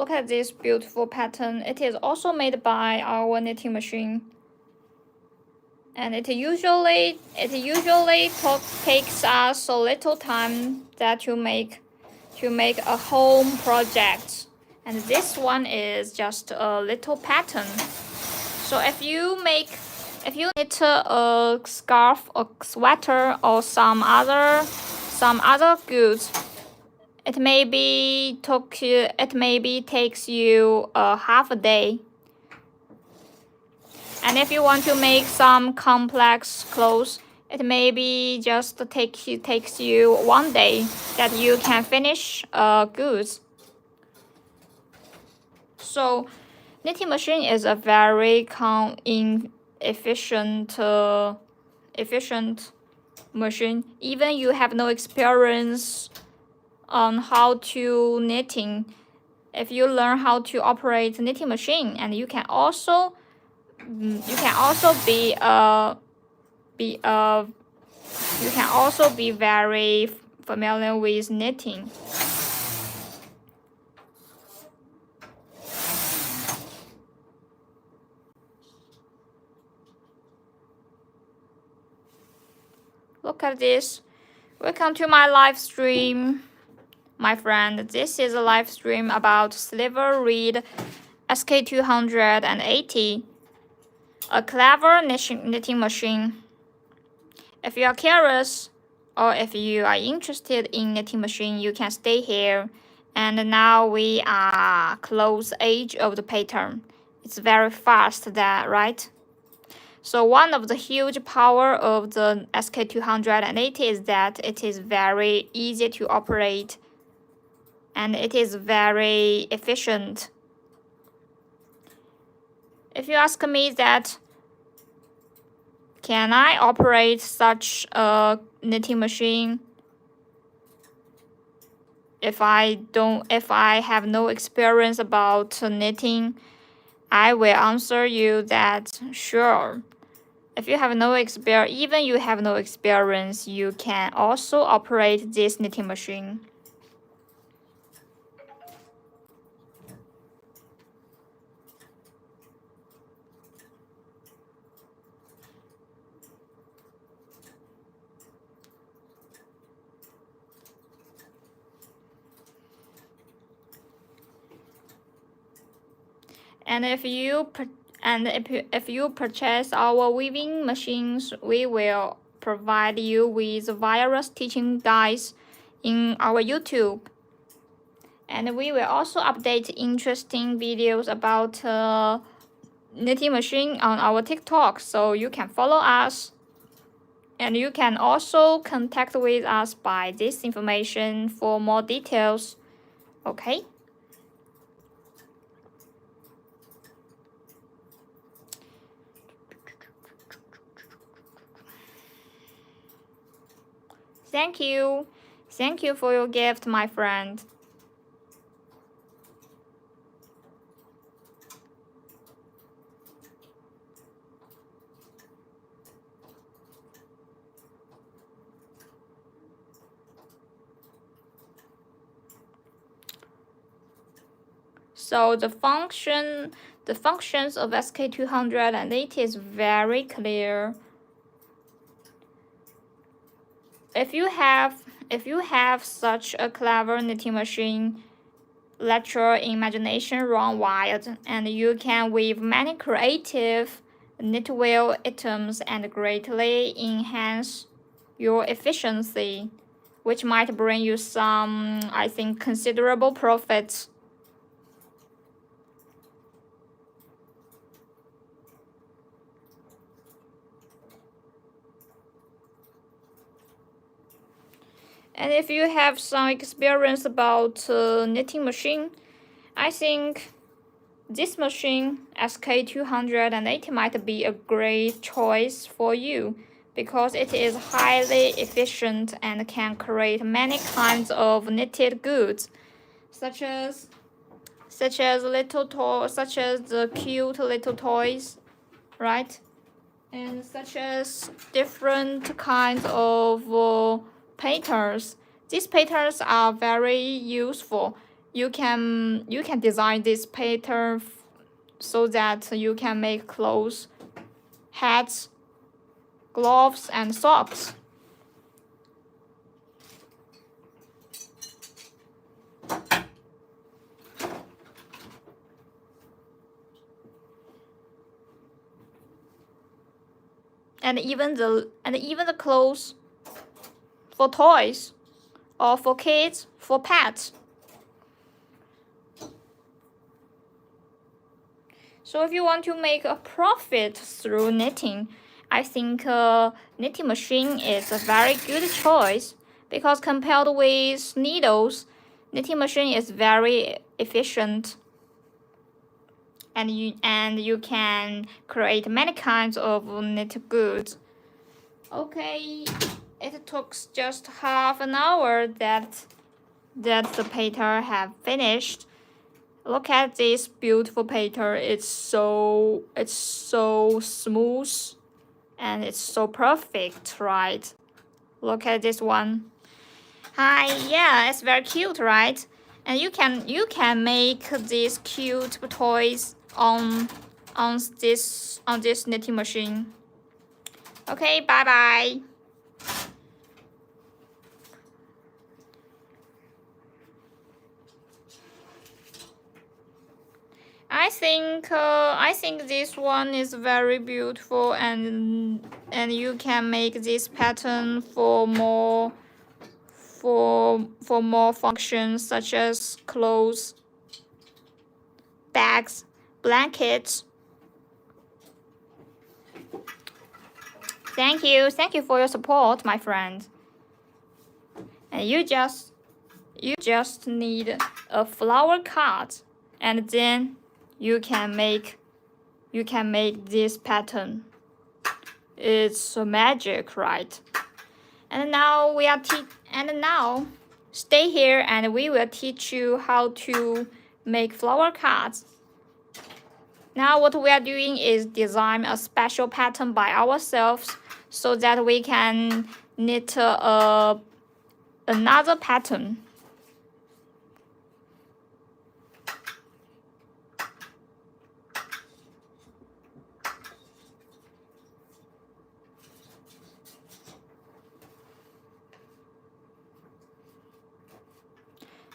look at this beautiful pattern. It is also made by our knitting machine, and it usually takes us a little time that to make a home project. And this one is just a little pattern. So if you knit a scarf, a sweater, or some other goods, it maybe takes you half a day. And if you want to make some complex clothes, it maybe just takes you 1 day that you can finish goods. So knitting machine is a very efficient machine. Even you have no experience on how to knitting, if you learn how to operate knitting machine, and you can also be very familiar with knitting. Look at this. Welcome to my live stream, my friend. This is a live stream about Silver Reed SK280, a clever knitting machine. If you are curious, or if you are interested in knitting machine, you can stay here. And now we are close edge of the pattern. It's very fast, right? So one of the huge power of the SK280 is that it is very easy to operate, and it is very efficient. If you ask me that, can I operate such a knitting machine if I have no experience about knitting? I will answer you that sure. If you have no experience, even you have no experience, you can also operate this knitting machine. And if you purchase our weaving machines, we will provide you with various teaching guides in our YouTube. And we will also update interesting videos about knitting machine on our TikTok, so you can follow us. And you can also contact with us by this information for more details. Okay? Thank you. Thank you for your gift, my friend. So the functions of SK280 is very clear. If you have such a clever knitting machine, let your imagination run wild, and you can weave many creative knitwear items and greatly enhance your efficiency, which might bring you some, I think, considerable profits. And if you have some experience about knitting machine, I think this machine, SK280, might be a great choice for you because it is highly efficient and can create many kinds of knitted goods, such as the cute little toys, right? And such as different kinds of patterns. These patterns are very useful. you can design this pattern so that you can make clothes, hats, gloves, and socks. And even the clothes for toys or for kids, for pets. So if you want to make a profit through knitting, I think knitting machine is a very good choice, because compared with needles, knitting machine is very efficient, and you can create many kinds of knit goods. Okay, it took just half an hour that the pattern have finished. Look at this beautiful pattern. It's so smooth and it's so perfect, right? Look at this one. Hi, yeah, it's very cute, right? And you can make these cute toys on this knitting machine. Okay, bye bye. I think this one is very beautiful, and you can make this pattern for more functions, such as clothes, bags, blankets. Thank you for your support, my friend. And you just need a flower card, and then you can make this pattern. It's magic, right? And now stay here and we will teach you how to make flower cards. Now what we are doing is design a special pattern by ourselves so that we can knit another pattern.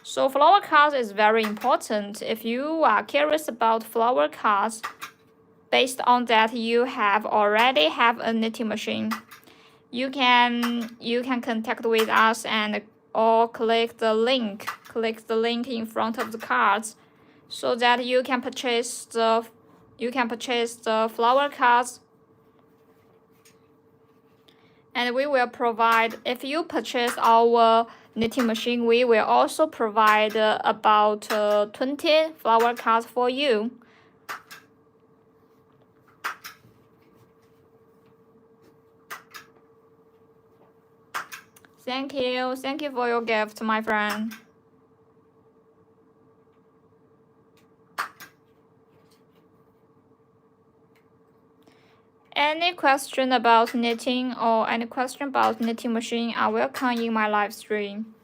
So flower cards is very important. If you are curious about flower cards, based on that you already have a knitting machine, you can contact with us or click the link in front of the cards, so that you can purchase the flower cards. And we will provide, if you purchase our knitting machine, we will also provide about 20 flower cards for you. Thank you for your gift, my friend. Any question about knitting or any question about knitting machine are welcome in my live stream.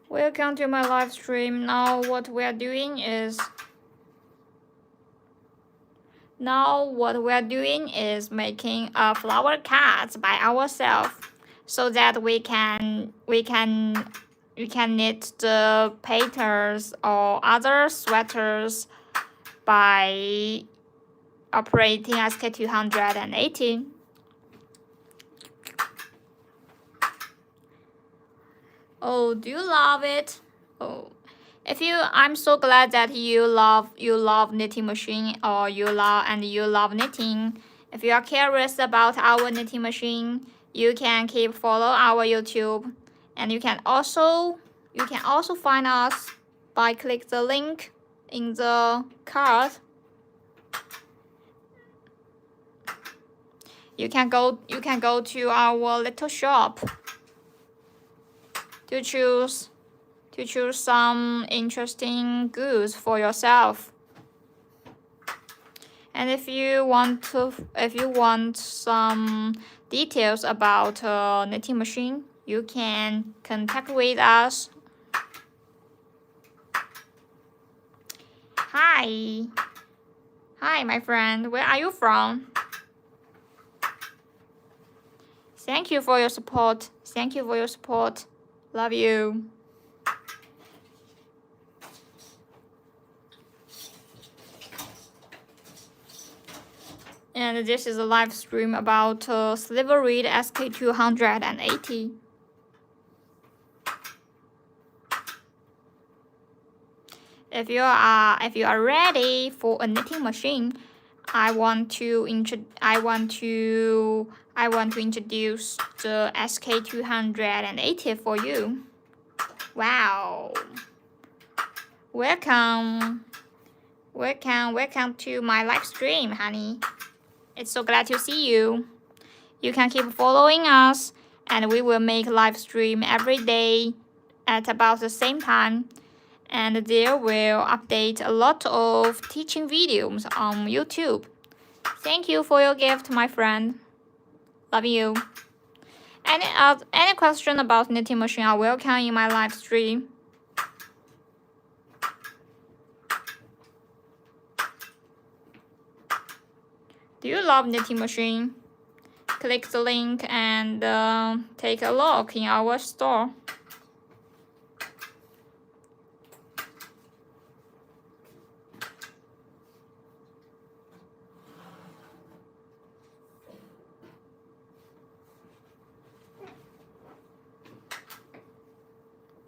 Welcome to my live stream. Now what we are doing is making a flower cards by ourselves, so that we can knit the patterns or other sweaters by operating SK280. Oh, do you love it? Oh, I'm so glad that you love knitting machine, or you love knitting. If you are curious about our knitting machine, you can keep follow our YouTube, and you can also find us by click the link in the card. You can go to our little shop. to choose some interesting goods for yourself. And if you want some details about knitting machine, you can contact with us. Hi, my friend. Where are you from? Thank you for your support. Love you. And this is a live stream about Sliver Reed SK280. If you are ready for a knitting machine, I want to introduce the SK280 for you. Wow! Welcome to my live stream, honey. It's so glad to see you. You can keep following us, and we will make live stream every day at about the same time. And there will update a lot of teaching videos on YouTube. Thank you for your gift, my friend. Love you. Any question about knitting machine are welcome in my live stream. Do you love knitting machine? Click the link and take a look in our store.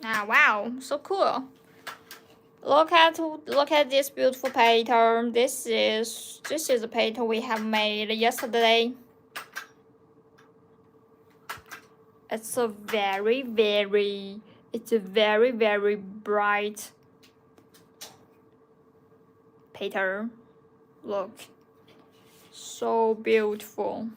Ah, wow, so cool. Look at this beautiful pattern. This is a pattern we have made yesterday. It's a very bright pattern. Look, so beautiful.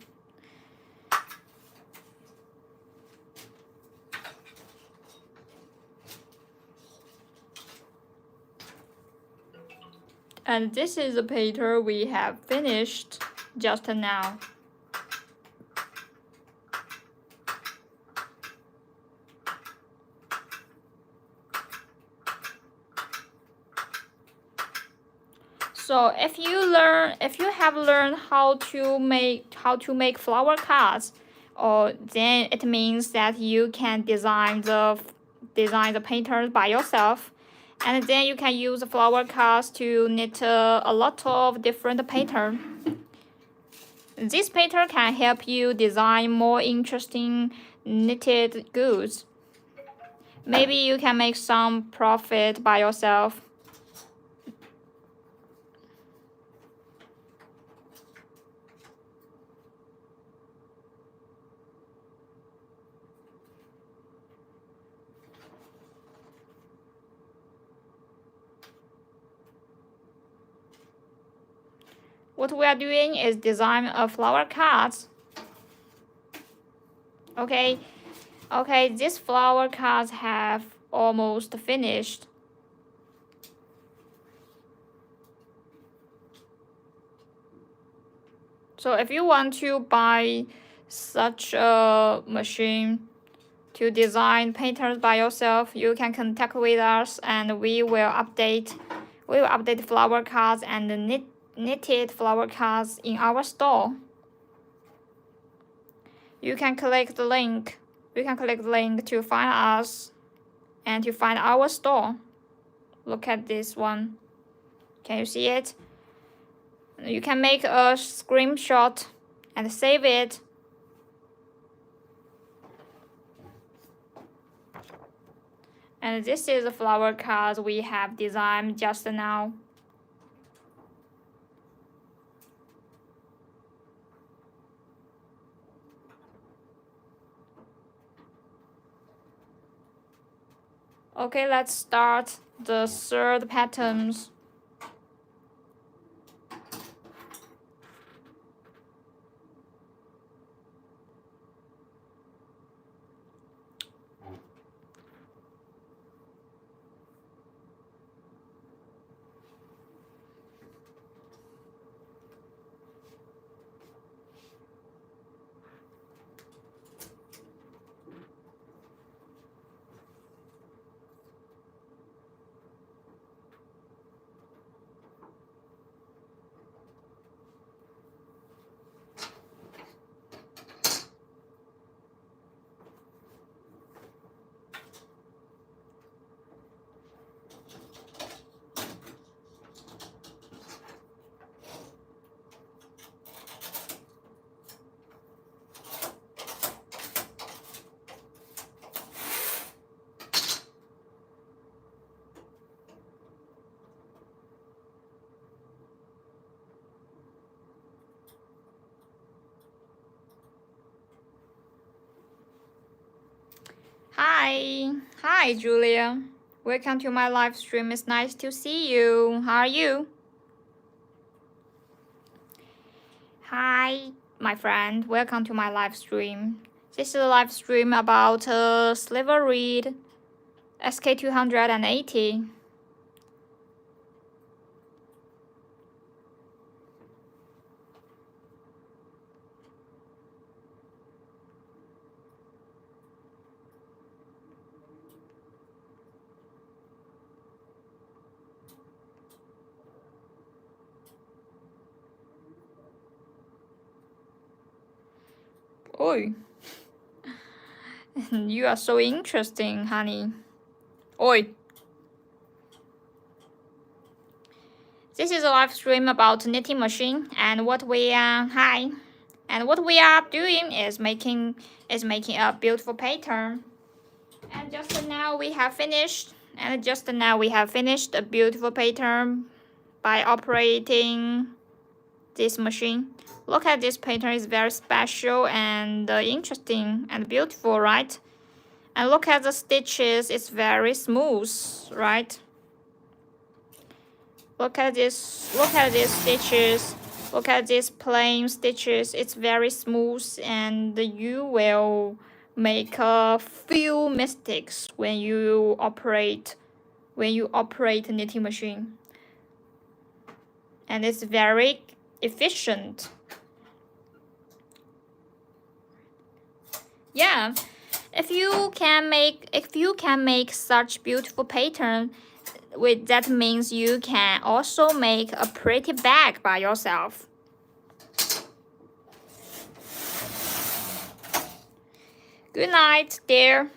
And this is the pattern we have finished just now. So if you have learned how to make flower cards, then it means that you can design the patterns by yourself, and then you can use the flower cards to knit a lot of different patterns. This pattern can help you design more interesting knitted goods. Maybe you can make some profit by yourself. What we are doing is design a flower cards. Okay, these flower cards have almost finished. So if you want to buy such a machine to design patterns by yourself, you can contact with us, and we will update flower cards and knitted flower cards in our store. You can click the link. To find us and to find our store. Look at this one. Can you see it? You can make a screenshot and save it. And this is the flower cards we have designed just now. Okay, let's start the third patterns. Hi, Julia. Welcome to my live stream. It's nice to see you. How are you? Hi, my friend. Welcome to my live stream. This is a live stream about Sliver Reed SK280. Oi. You are so interesting, honey. Oi. This is a live stream about knitting machine, and what we are doing is making a beautiful pattern. And just now we have finished a beautiful pattern by operating this machine. Look at this pattern, is very special and interesting and beautiful, right? And look at the stitches, it's very smooth, right? Look at these stitches. Look at these plain stitches. It's very smooth, and you will make a few mistakes when you operate a knitting machine. And it's very efficient. Yeah, if you can make such beautiful pattern, that means you can also make a pretty bag by yourself. Good night, dear.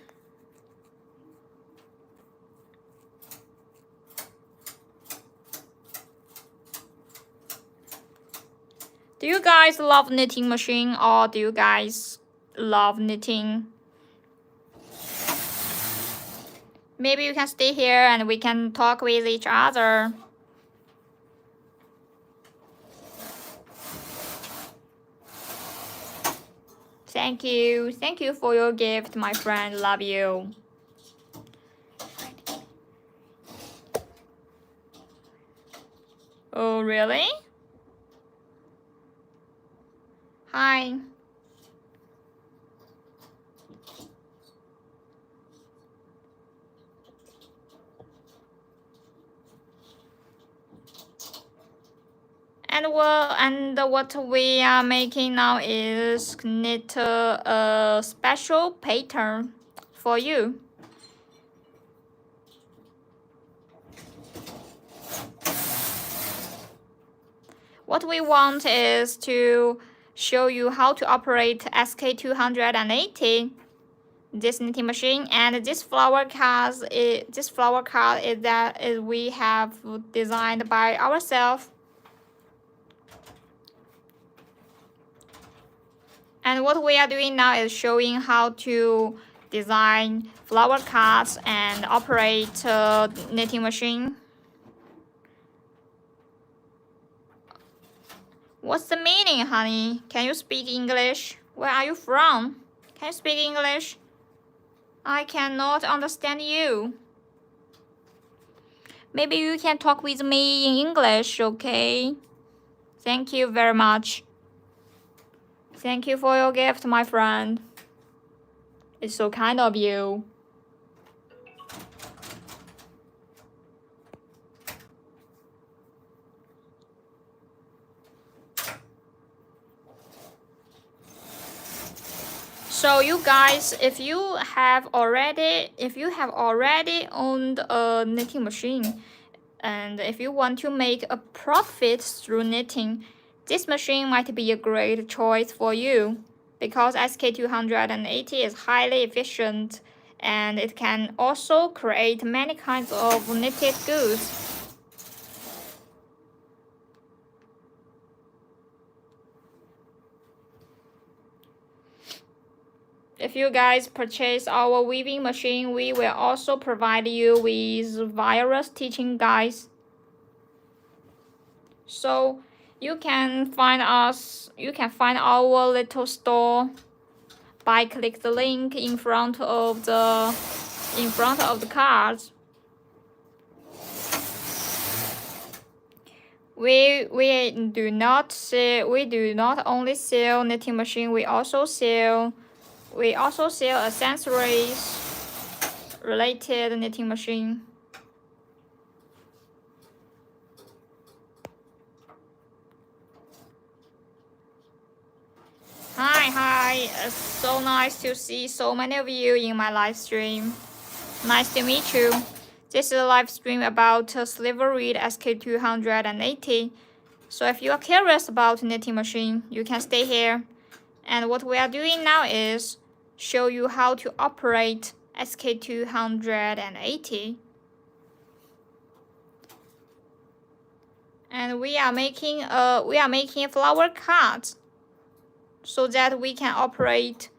Do you guys love knitting machine, or do you guys love knitting? Maybe you can stay here and we can talk with each other. Thank you. Thank you for your gift, my friend. Love you. Oh, really? Hi. And what we are making now is knit a special pattern for you. What we want is to show you how to operate SK280, this knitting machine, and this flower card is we have designed by ourselves. And what we are doing now is showing how to design flower cards and operate a knitting machine. What's the meaning, honey? Can you speak English? Where are you from? Can you speak English? I cannot understand you. Maybe you can talk with me in English, okay? Thank you very much. Thank you for your gift, my friend. It's so kind of you. So you guys, if you have already owned a knitting machine, and if you want to make a profit through knitting, this machine might be a great choice for you, because SK280 is highly efficient and it can also create many kinds of knitted goods. If you guys purchase our weaving machine, we will also provide you with various teaching guides. So you can find our little store by click the link in front of the cards. We do not only sell knitting machine, we also sell accessories related knitting machine. Hi, it's so nice to see so many of you in my live stream. Nice to meet you. This is a live stream about Sliver Reed SK280. So if you are curious about knitting machine, you can stay here. And what we are doing now is show you how to operate SK280. And we are making a flower card so that we can operate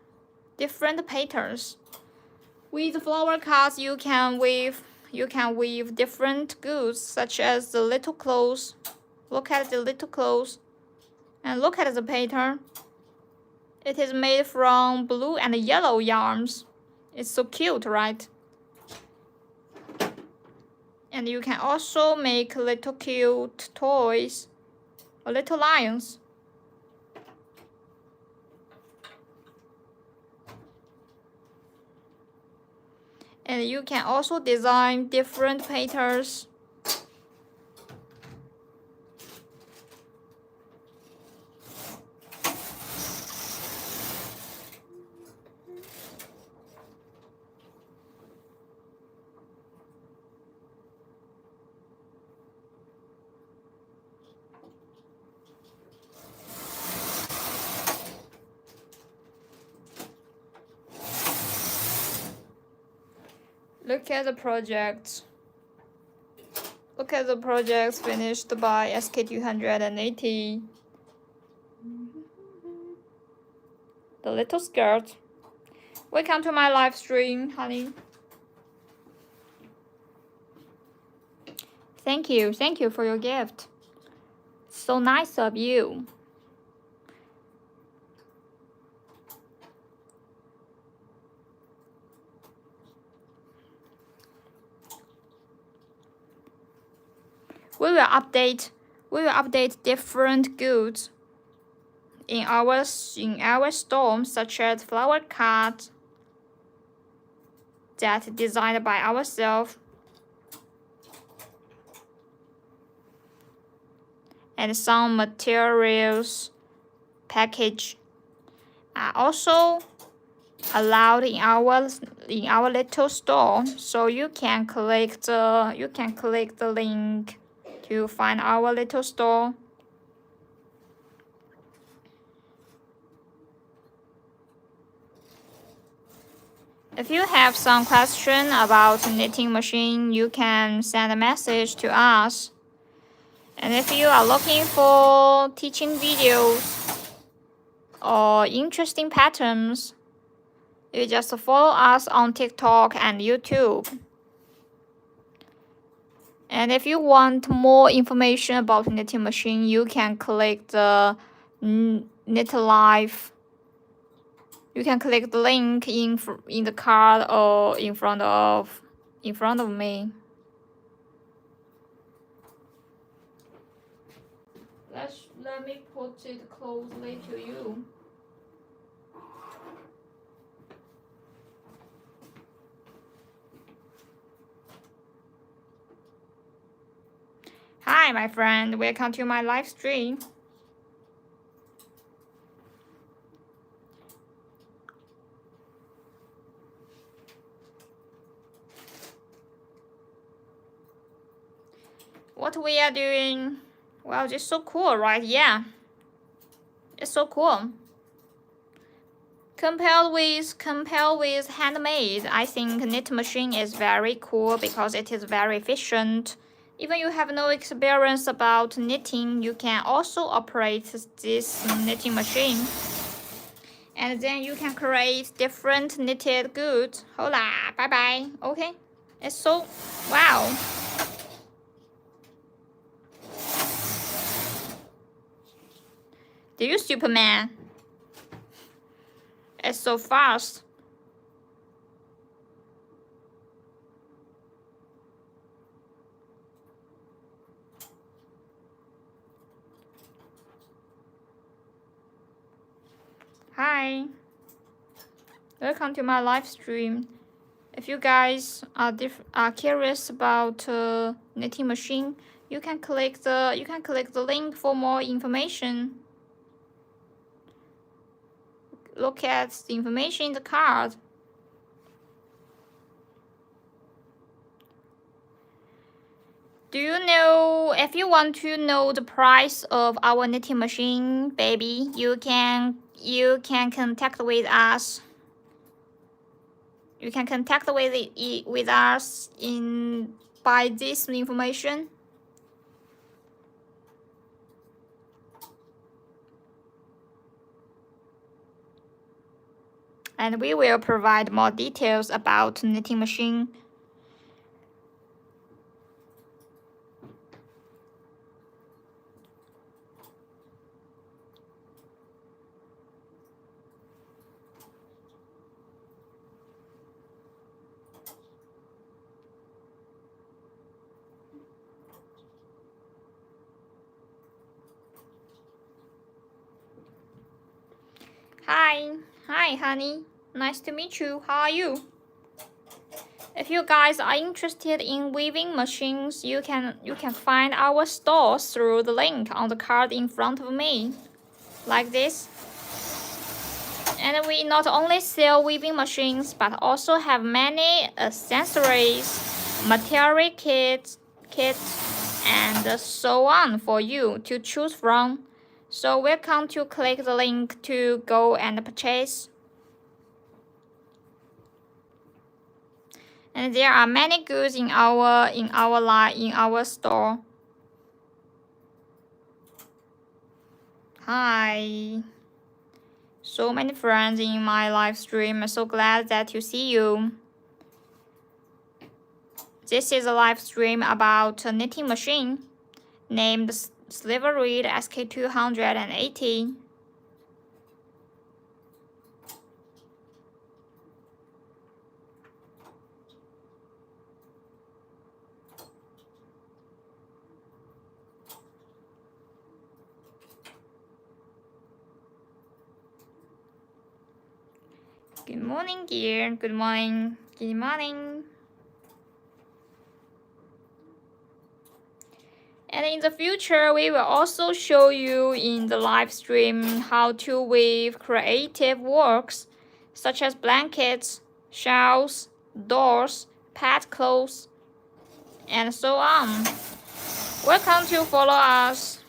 different patterns. With flower cards, you can weave different goods such as the little clothes. Look at the little clothes, and look at the pattern. It is made from blue and yellow yarns. It's so cute, right? And you can also make little cute toys, or little lions. And you can also design different patterns. Look at the projects. Look at the projects finished by SK280. The little skirt. Welcome to my live stream, honey. Thank you for your gift. So nice of you. We will update different goods in our store, such as flower cards that designed by ourselves, and some materials package are also allowed in our little store. So you can click the link to find our little store. If you have some question about knitting machine, you can send a message to us. And if you are looking for teaching videos or interesting patterns, you just follow us on TikTok and YouTube. And if you want more information about knitting machine, you can click the Knit Live. You can click the link in the card or in front of me. Let me put it closely to you. Hi, my friend. Welcome to my live stream. What we are doing? Well, it's so cool, right? Yeah, it's so cool. Compared with handmade, I think knit machine is very cool because it is very efficient. Even you have no experience about knitting, you can also operate this knitting machine. And then you can create different knitted goods. Hola, bye bye. Okay, it's so wow. Do you Superman? It's so fast. Hi. Welcome to my live stream. If you guys are curious about knitting machine, you can click the link for more information. Look at the information in the card. Do you know, if you want to know the price of our knitting machine, baby, you can contact with us. You can contact with us by this information. And we will provide more details about knitting machine. Hi, honey. Nice to meet you. How are you? If you guys are interested in weaving machines, you can find our store through the link on the card in front of me, like this. And we not only sell weaving machines, but also have many accessories, material kits, and so on for you to choose from. So welcome to click the link to go and purchase. And there are many goods in our store. Hi. So many friends in my live stream. I'm so glad that to see you. This is a live stream about a knitting machine named Sliver Reed SK280. Good morning, dear. Good morning. Good morning. And in the future, we will also show you in the live stream how to weave creative works such as blankets, shawls, doors, pet clothes, and so on. Welcome to follow us.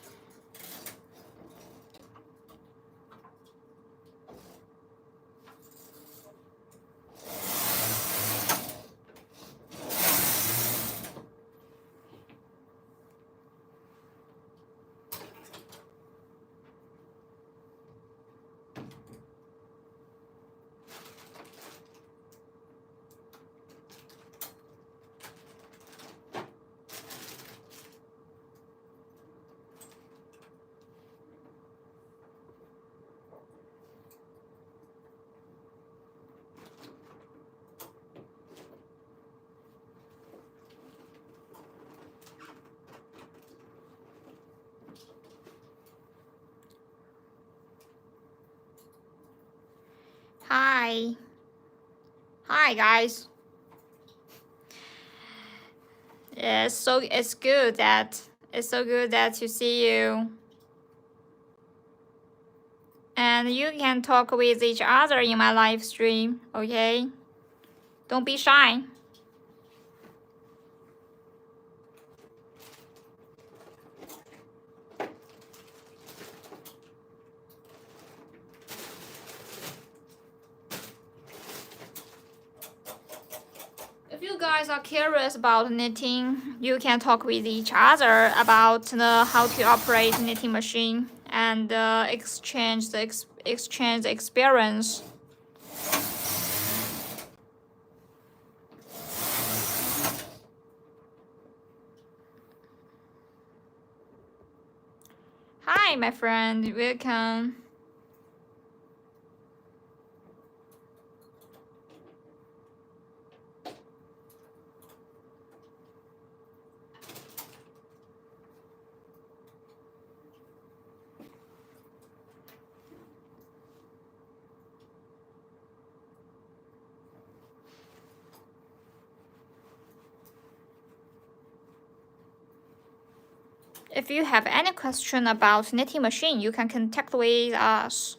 Hi. Hi, guys. It's so good that to see you. And you can talk with each other in my live stream, okay? Don't be shy. If you guys are curious about knitting, you can talk with each other about how to operate knitting machine and exchange the experience. Hi, my friend. Welcome. If you have any question about knitting machine, you can contact with us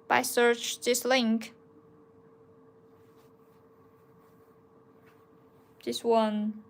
by search this link. This one.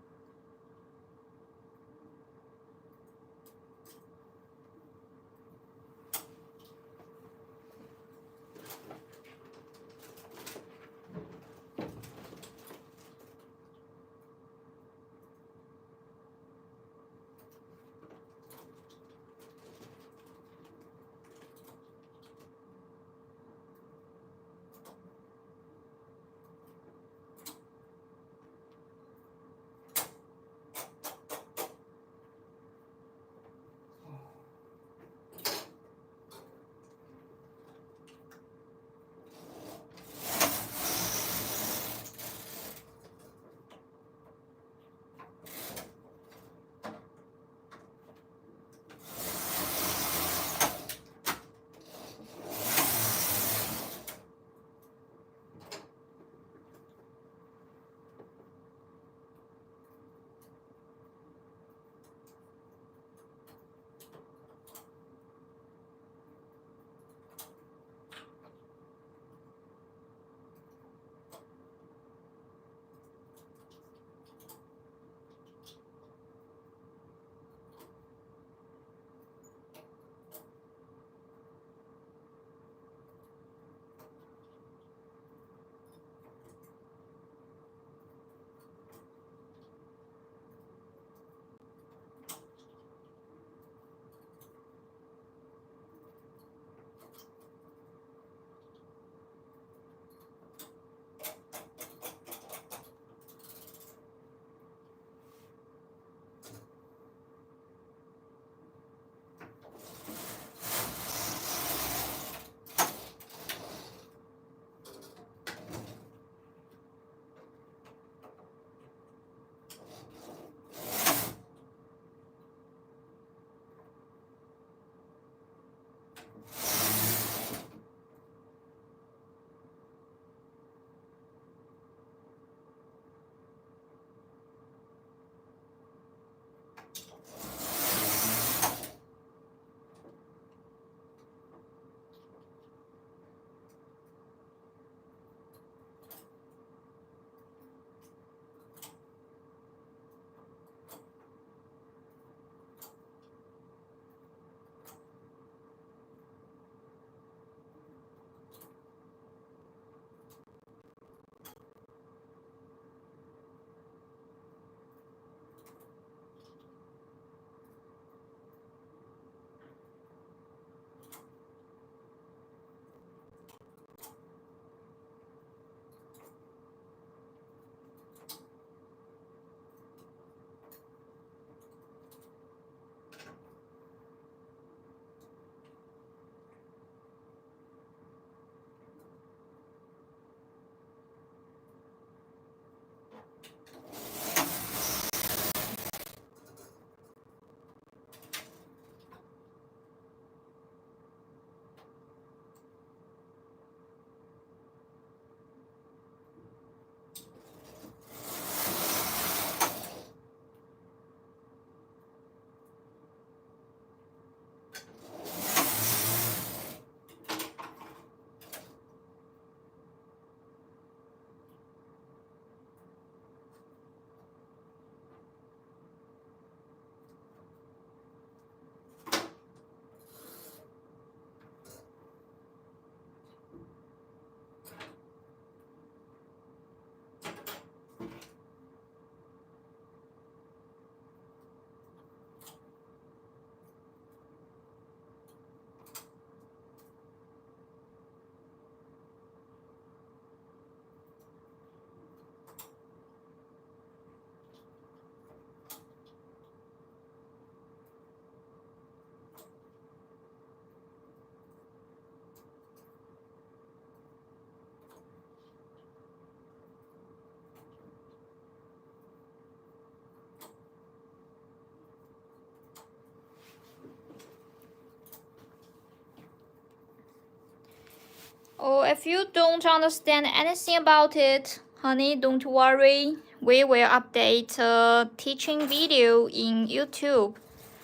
Or if you don't understand anything about it, Honey, don't worry. We will update a teaching video in YouTube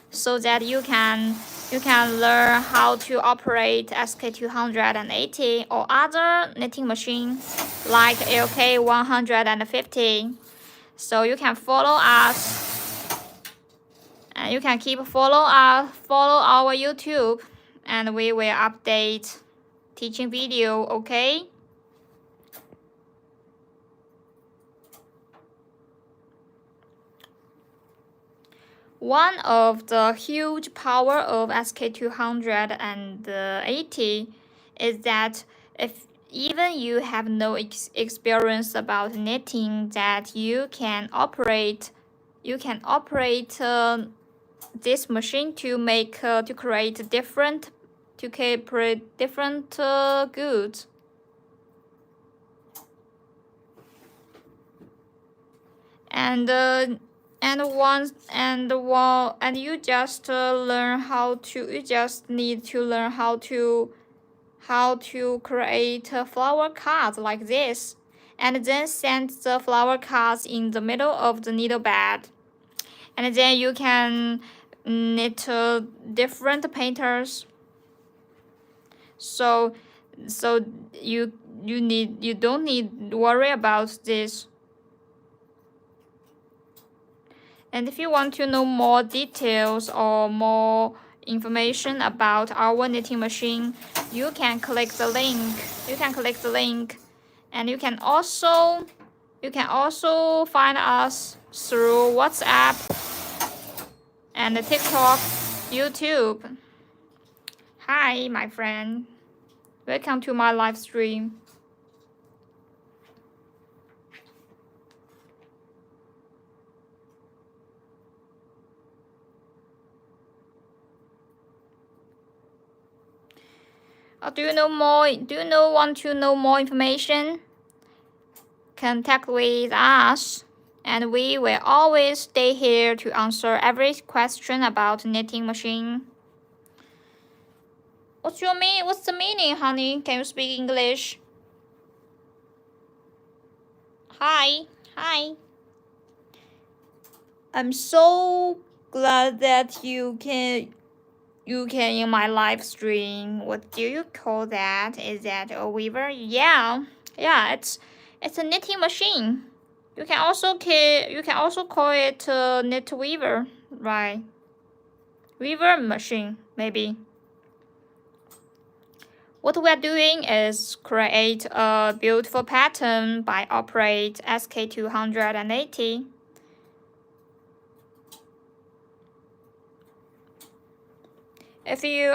so that you can learn how to operate SK280 or other knitting machine like LK150. So you can follow us, and you can keep follow our YouTube, and we will update teaching video, okay? One of the huge power of SK280 is that if even you have no experience about knitting, that you can operate this machine to create different goods. And you just need to learn how to create flower cards like this, and then send the flower cards in the middle of the needle bed, and then you can knit different patterns. So you don't need to worry about this. And if you want to know more details or more information about our knitting machine, you can click the link. And you can also find us through WhatsApp and TikTok, YouTube. Hi, my friend. Welcome to my live stream. Do you want to know more information? Contact with us, and we will always stay here to answer every question about knitting machine. What's the meaning, honey? Can you speak English? Hi. I'm so glad that you can in my live stream. What do you call that? Is that a weaver? Yeah, it's a knitting machine. You can also call it a knit weaver, right? Weaver machine, maybe. What we are doing is create a beautiful pattern by operate SK280. If you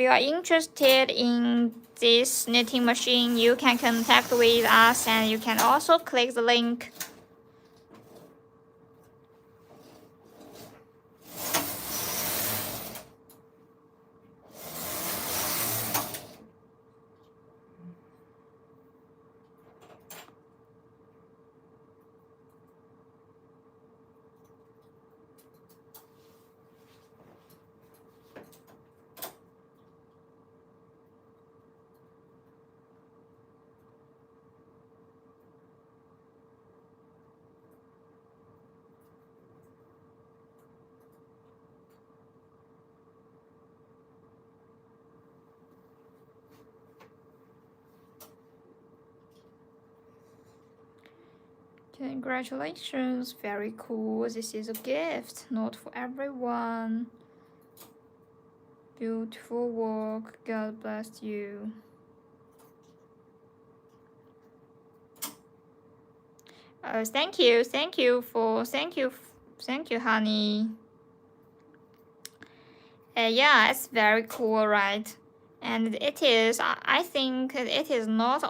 are interested in this knitting machine, you can contact with us, and you can also click the link. Congratulations, very cool. This is a gift, not for everyone. Beautiful work. God bless you. Thank you, honey. Yeah, it's very cool, right? And it is. I think it is not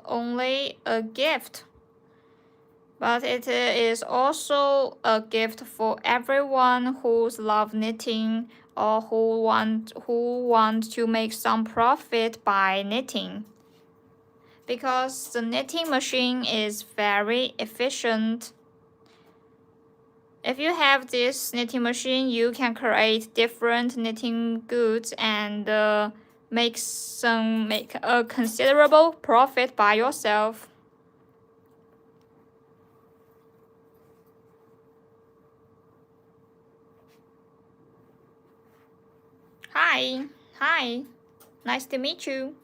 only a gift, but it is also a gift for everyone who's love knitting or who want to make some profit by knitting. Because the knitting machine is very efficient. If you have this knitting machine, you can create different knitting goods and make a considerable profit by yourself. Hi. Hi. Nice to meet you.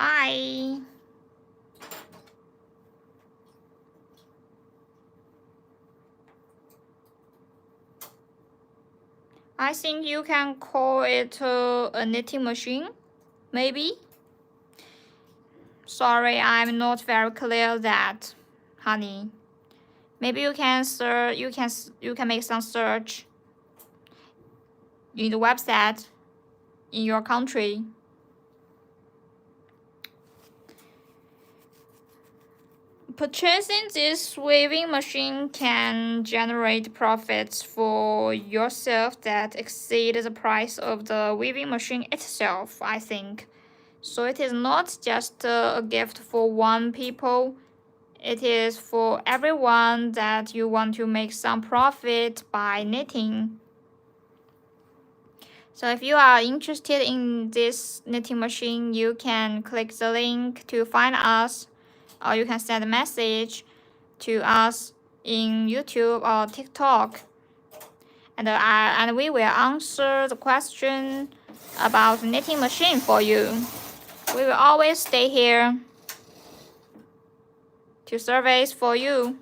Hi. I think you can call it a knitting machine, maybe. Sorry, I'm not very clear that, honey. Maybe you can search. You can make some search in the website in your country. Purchasing this weaving machine can generate profits for yourself that exceed the price of the weaving machine itself, I think. So it is not just a gift for one people. It is for everyone that you want to make some profit by knitting. So if you are interested in this knitting machine, you can click the link to find us, or you can send a message to us in YouTube or TikTok, and we will answer the question about knitting machine for you. We will always stay here to service for you.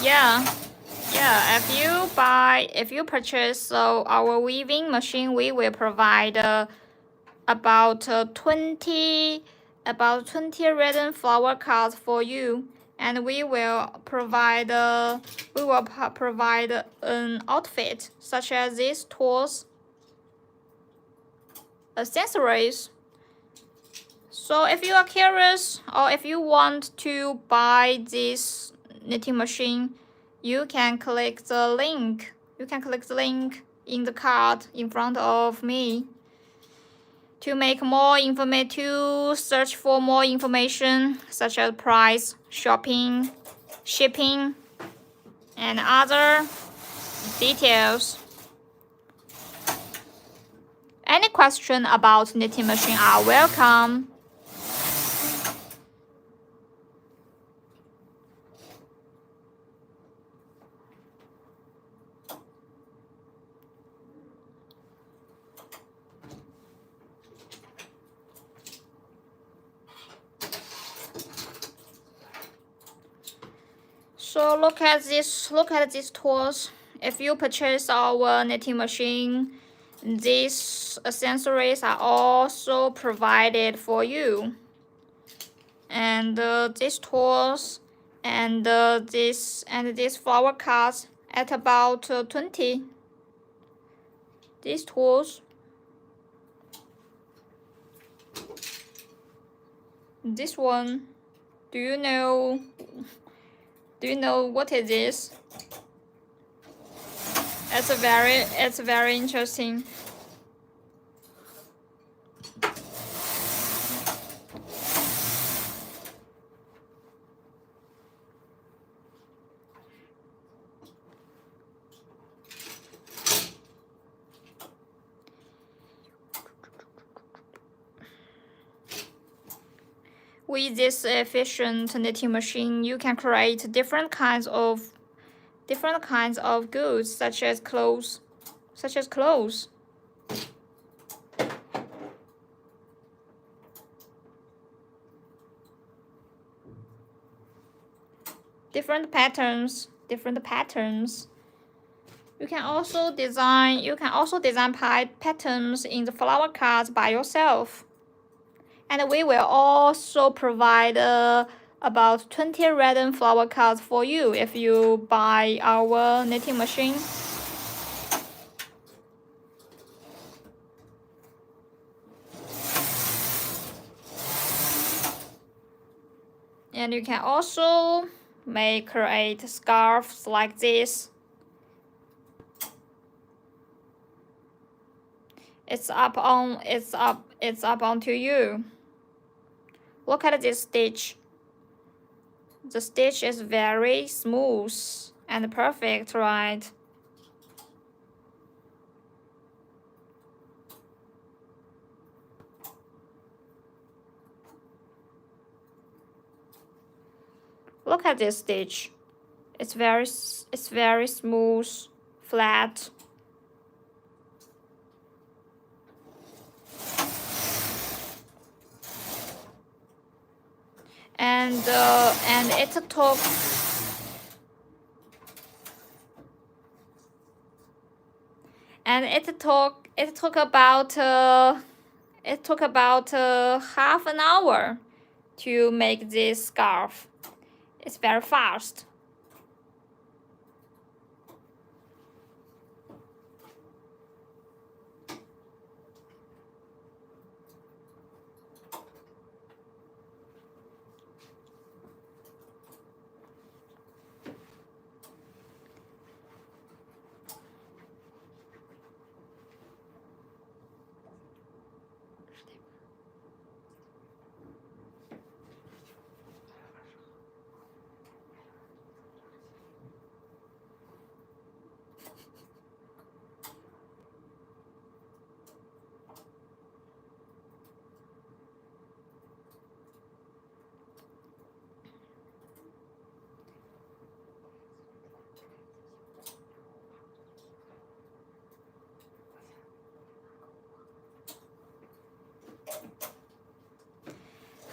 Yeah. Yeah, if you purchase our weaving machine, we will provide about 20 written flower cards for you, and we will provide an outfit such as these tools, accessories. So if you are curious or if you want to buy this knitting machine, you can click the link. You can click the link in the card in front of me to make more information, to search for more information such as price, shopping, shipping, and other details. Any question about knitting machine are welcome. So look at these tools. If you purchase our knitting machine, these accessories are also provided for you. And these tools and these flower cards at about 20. These tools. This one. Do you know what is this? It's very interesting. With this efficient knitting machine, you can create different kinds of goods, such as clothes. Different patterns. You can also design patterns in the flower cards by yourself. And we will also provide about 20 random flower cards for you if you buy our knitting machine. And you can also create scarves like this. It's up onto you. Look at this stitch. The stitch is very smooth and perfect, right? Look at this stitch. It's very smooth, flat. And it took about half an hour to make this scarf. It's very fast.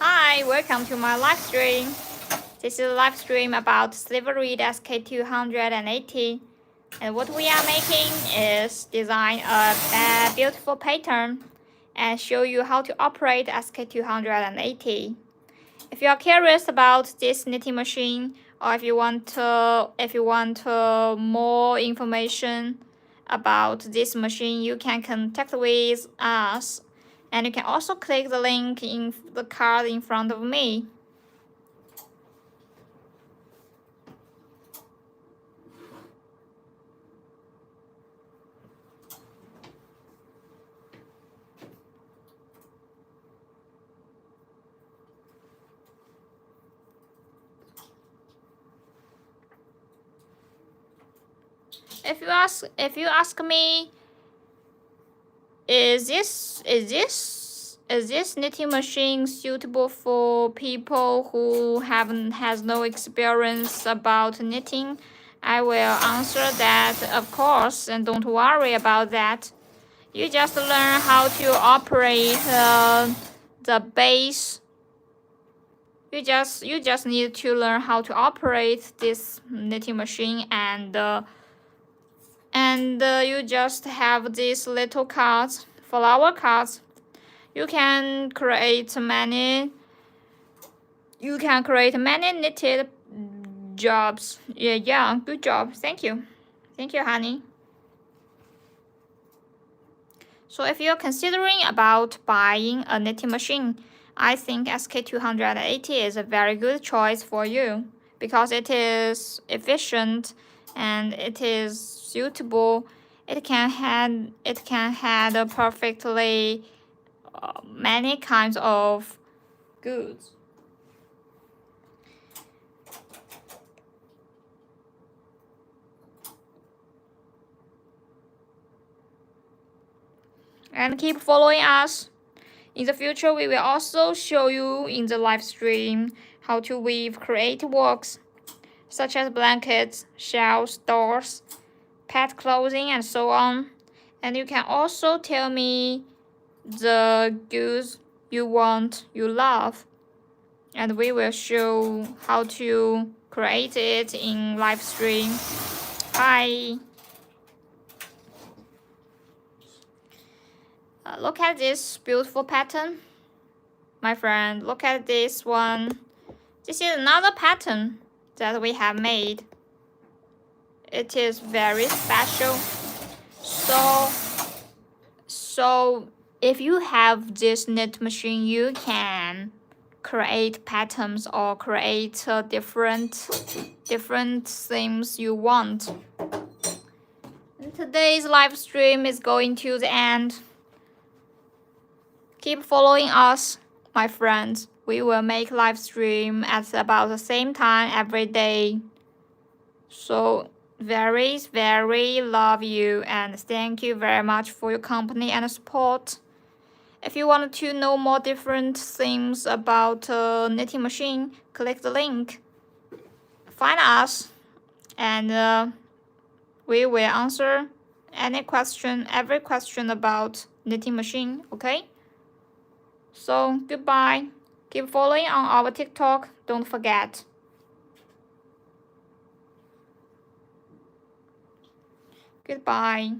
Hi, welcome to my live stream. This is a live stream about Silvery SK280. And what we are making is design a beautiful pattern and show you how to operate SK280. If you are curious about this knitting machine, or if you want more information about this machine, you can contact with us. And you can also click the link in the card in front of me. If you ask me, is this knitting machine suitable for people who has no experience about knitting? I will answer that, of course, and don't worry about that. You just learn how to operate the base. You just need to learn how to operate this knitting machine, and you just have these little cards, flower cards. You can create many knitted jobs. Yeah, good job. Thank you, honey. So if you're considering about buying a knitting machine, I think SK280 is a very good choice for you because it is efficient and it is suitable. It can handle perfectly many kinds of goods. And keep following us. In the future, we will also show you in the live stream how to weave creative works such as blankets, shells, doors, pet clothing, and so on. And you can also tell me the goods you want, you love, and we will show how to create it in live stream. Bye. Look at this beautiful pattern. My friend, look at this one. This is another pattern that we have made. It is very special. So if you have this knit machine, you can create patterns or create different themes you want. And today's live stream is going to the end. Keep following us, my friends. We will make live stream at about the same time every day. So very love you and thank you very much for your company and support. If you want to know more different things about knitting machine, click the link. Find us, and we will answer every question about knitting machine. Okay. So goodbye. Keep following on our TikTok. Don't forget. Goodbye.